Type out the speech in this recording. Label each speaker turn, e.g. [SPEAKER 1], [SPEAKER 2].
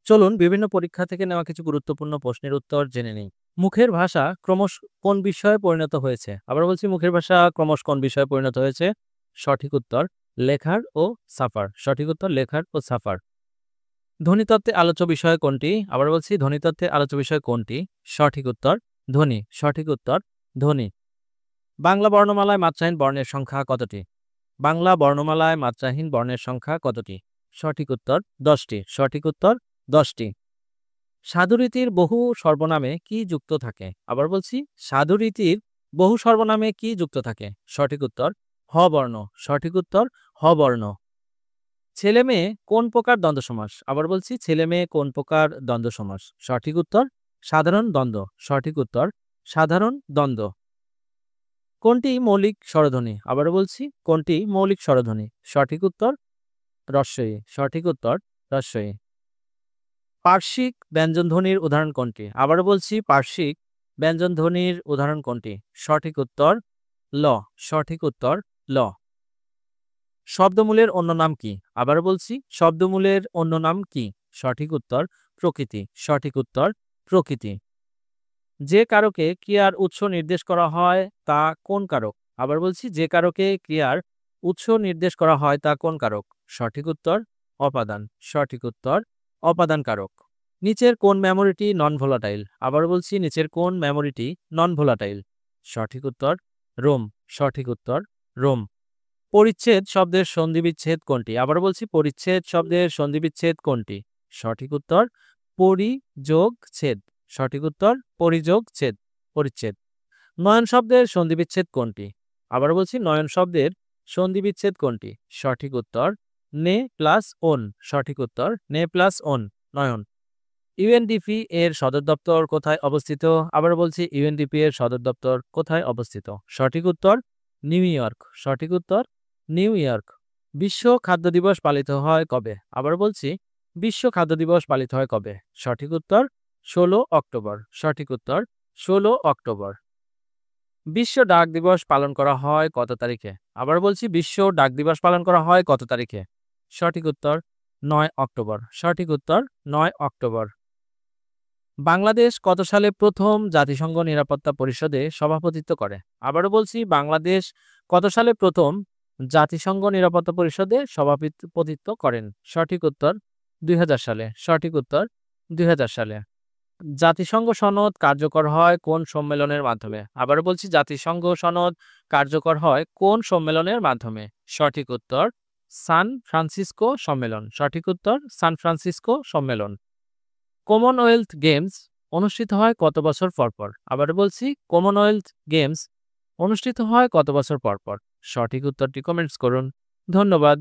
[SPEAKER 1] চলুন বিভিন্ন পরীক্ষা থেকে নেওয়া কিছু গুরুত্বপূর্ণ প্রশ্নের উত্তর জেনে নিই। মুখের ভাষা ক্রমশ কোন বিষয়ে পরিণত হয়েছে? আবার বলছি, মুখের ভাষা ক্রমশ কোন বিষয়ে পরিণত হয়েছে? সঠিক উত্তর লেখার ও ছাপার। সঠিক উত্তর লেখার ও ছাপার। ধ্বনিতত্ত্বে আলোচ্য বিষয় কোনটি? আবার বলছি, ধ্বনিতত্ত্বে আলোচ্য বিষয় কোনটি? সঠিক উত্তর ধ্বনি। সঠিক উত্তর ধ্বনি। বাংলা বর্ণমালায় মাত্রাহীন বর্ণের সংখ্যা কতটি? বাংলা বর্ণমালায় মাত্রাহীন বর্ণের সংখ্যা কতটি? সঠিক উত্তর 10টি। সঠিক উত্তর 10টি। সাধুরীতির বহু সর্বনামে কি যুক্ত থাকে? আবার বলছি, সাধুরীতির বহু সর্বনামে কি যুক্ত থাকে? সঠিক উত্তর হ বর্ণ। সঠিক উত্তর হ বর্ণ। ছেলে মেয়ে কোন প্রকার দ্বন্দ্ব সমাস? আবার বলছি, ছেলে মেয়ে কোন প্রকার দ্বন্দ্ব সমাস? সঠিক উত্তর সাধারণ দ্বন্দ্ব। সঠিক উত্তর সাধারণ দ্বন্দ্ব। কোনটি মৌলিক স্বরধ্বনি? আবার বলছি, কোনটি মৌলিক স্বরধ্বনি? সঠিক উত্তর রস্বই। সঠিক উত্তর রস্বই। পার্শ্বিক ব্যঞ্জনধ্বনির উদাহরণ কোনটি? আবার বলছি, পার্শ্বিক ব্যঞ্জনধ্বনির উদাহরণ কোনটি? সঠিক উত্তর ল। সঠিক উত্তর ল। শব্দমূলের অন্য নাম কি? আবার বলছি, শব্দমূলের অন্য নাম কি? সঠিক উত্তর প্রকৃতি। সঠিক উত্তর প্রকৃতি। যে কারকে ক্রিয়ার উৎস নির্দেশ করা হয় তা কোন কারক? আবার বলছি, যে কারকে ক্রিয়ার উৎস নির্দেশ করা হয় তা কোন কারক? সঠিক উত্তর অপাদান। সঠিক উত্তর অপাদান কারক। নিচের কোন মেমোরিটি নন ভোলাটাইল? আবার বলছি, নিচের কোন মেমোরিটি নন ভোলাটাইল? সঠিক উত্তর রোম। সঠিক উত্তর রোম। পরিচ্ছেদ শব্দের সন্ধিবিচ্ছেদ কোনটি? আবার বলছি, পরিচ্ছেদ শব্দের সন্ধিবিচ্ছেদ কোনটি? সঠিক উত্তর পরিযোগ ছেদ। সঠিক উত্তর পরিযোগ ছেদ। পরিচ্ছেদ। নয়ন শব্দের সন্ধিবিচ্ছেদ কোনটি? আবার বলছি, নয়ন শব্দের সন্ধিবিচ্ছেদ কোনটি? সঠিক উত্তর নে প্লাস ওন। সঠিক উত্তর নে প্লাস ওন, নয়ন। ইউএনডিপি এর সদর দপ্তর কোথায় অবস্থিত? আবার বলছি, ইউএনডিপি এর সদর দপ্তর কোথায় অবস্থিত? সঠিক উত্তর নিউ ইয়র্ক। সঠিক উত্তর নিউ ইয়র্ক। বিশ্ব খাদ্য দিবস পালিত হয় কবে? আবার বলছি, বিশ্ব খাদ্য দিবস পালিত হয় কবে? সঠিক উত্তর 16 অক্টোবর। সঠিক উত্তর 16 অক্টোবর। বিশ্ব ডাক দিবস পালন করা হয় কত তারিখে? আবার বলছি, বিশ্ব ডাক দিবস পালন করা হয় কত তারিখে? সঠিক উত্তর 9 অক্টোবর। সঠিক উত্তর 9 অক্টোবর। বাংলাদেশ কত সালে প্রথম জাতিসংঘ নিরাপত্তা পরিষদে সভাপতিত্ব করে? আবারও বলছি, বাংলাদেশ কত সালে প্রথম জাতিসংঘ নিরাপত্তা পরিষদে সভাপতিত্ব করেন? সঠিক উত্তর 2000 সালে। সঠিক উত্তর 2000 সালে। জাতিসংঘ সনদ কার্যকর হয় কোন সম্মেলনের মাধ্যমে? আবারও বলছি, জাতিসংঘ সনদ কার্যকর হয় কোন সম্মেলনের মাধ্যমে? সঠিক উত্তর সান ফ্রান্সিসকো সম্মেলন। সঠিক উত্তর সান ফ্রান্সিসকো সম্মেলন। কমনওয়েলথ গেমস অনুষ্ঠিত হয় কত বছর পর পর? আবার বলছি, কমনওয়েলথ গেমস অনুষ্ঠিত হয় কত বছর পর পর? সঠিক উত্তরটি কমেন্টস করুন। ধন্যবাদ।